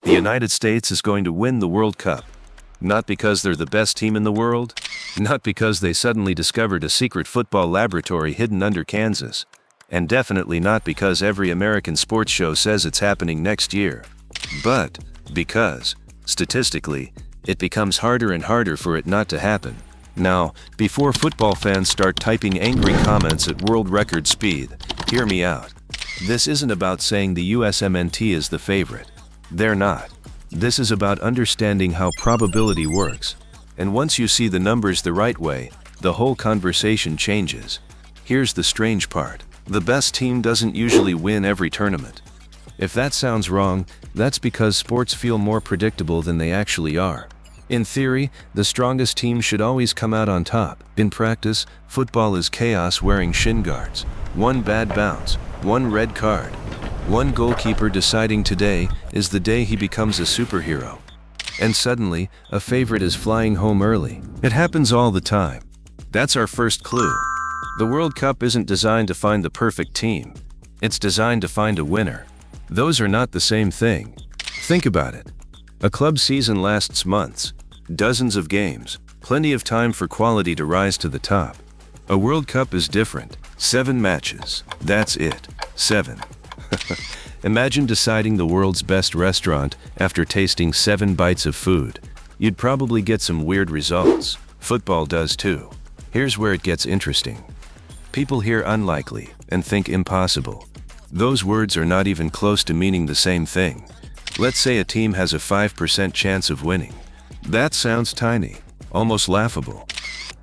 The United States is going to win the World Cup. Not because they're the best team in the world, not because they suddenly discovered a secret football laboratory hidden under Kansas, and definitely not because every American sports show says it's happening next year, but because, statistically, it becomes harder and harder for it not to happen. Now, before football fans start typing angry comments at world record speed, hear me out. This isn't about saying the USMNT is the favorite. They're not. This is about understanding how probability works. And once you see the numbers the right way, the whole conversation changes. Here's the strange part. The best team doesn't usually win every tournament. If that sounds wrong, that's because sports feel more predictable than they actually are. In theory, the strongest team should always come out on top. In practice, football is chaos wearing shin guards. One bad bounce, one red card. One goalkeeper deciding today is the day he becomes a superhero. And suddenly, a favorite is flying home early. It happens all the time. That's our first clue. The World Cup isn't designed to find the perfect team. It's designed to find a winner. Those are not the same thing. Think about it. A club season lasts months, dozens of games, plenty of time for quality to rise to the top. A World Cup is different. 7 matches. That's it. 7. Imagine deciding the world's best restaurant after tasting 7 bites of food. You'd probably get some weird results. Football does too. Here's where it gets interesting. People hear unlikely and think impossible. Those words are not even close to meaning the same thing. Let's say a team has a 5% chance of winning. That sounds tiny, almost laughable.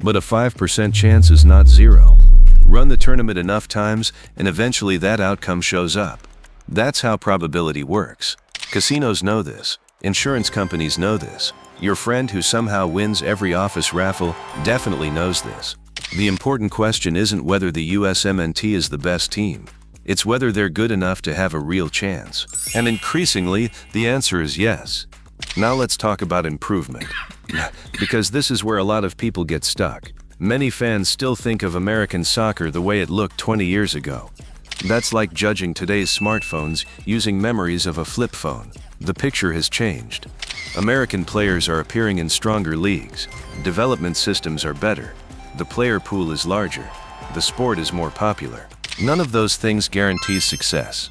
But a 5% chance is not zero. Run the tournament enough times, and eventually that outcome shows up. That's how probability works. Casinos know this. Insurance companies know this. Your friend who somehow wins every office raffle definitely knows this. The important question isn't whether the USMNT is the best team. It's whether they're good enough to have a real chance. And increasingly, the answer is yes. Now let's talk about improvement. Because this is where a lot of people get stuck. Many fans still think of American soccer the way it looked 20 years ago. That's like judging today's smartphones using memories of a flip phone. The picture has changed. American players are appearing in stronger leagues. Development systems are better. The player pool is larger. The sport is more popular. None of those things guarantees success.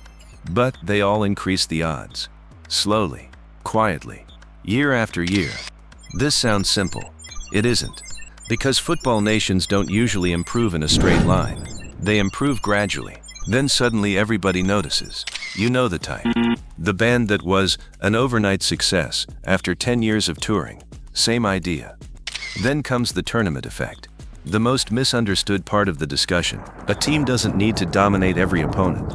But they all increase the odds. Slowly, quietly, year after year. This sounds simple. It isn't. Because football nations don't usually improve in a straight line. They improve gradually. Then suddenly everybody notices. You know the type. The band that was an overnight success after 10 years of touring. Same idea. Then comes the tournament effect. The most misunderstood part of the discussion. A team doesn't need to dominate every opponent.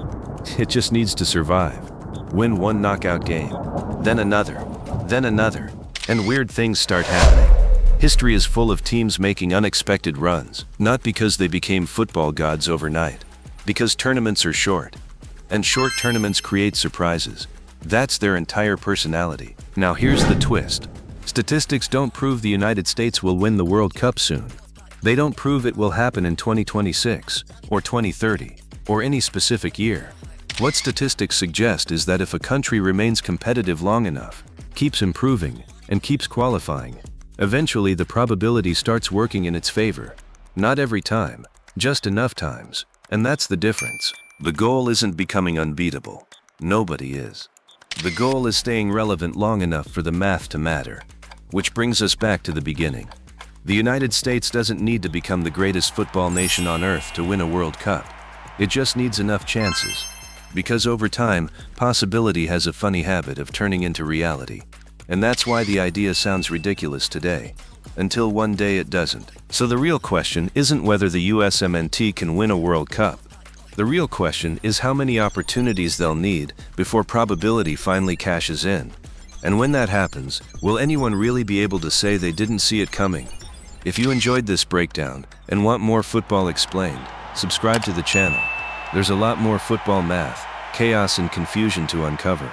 It just needs to survive. Win one knockout game. Then another. Then another. And weird things start happening. History is full of teams making unexpected runs, not because they became football gods overnight, because tournaments are short, and short tournaments create surprises. That's their entire personality. Now here's the twist. Statistics don't prove the United States will win the World Cup soon. They don't prove it will happen in 2026, or 2030, or any specific year. What statistics suggest is that if a country remains competitive long enough, keeps improving, and keeps qualifying, eventually the probability starts working in its favor. Not every time, just enough times. And that's the difference. The goal isn't becoming unbeatable. Nobody is. The goal is staying relevant long enough for the math to matter. Which brings us back to the beginning. The United States doesn't need to become the greatest football nation on earth to win a World Cup. It just needs enough chances. Because over time, possibility has a funny habit of turning into reality. And that's why the idea sounds ridiculous today. Until one day it doesn't. So the real question isn't whether the USMNT can win a World Cup. The real question is how many opportunities they'll need before probability finally cashes in. And when that happens, will anyone really be able to say they didn't see it coming? If you enjoyed this breakdown and want more football explained, subscribe to the channel. There's a lot more football math, chaos and confusion to uncover.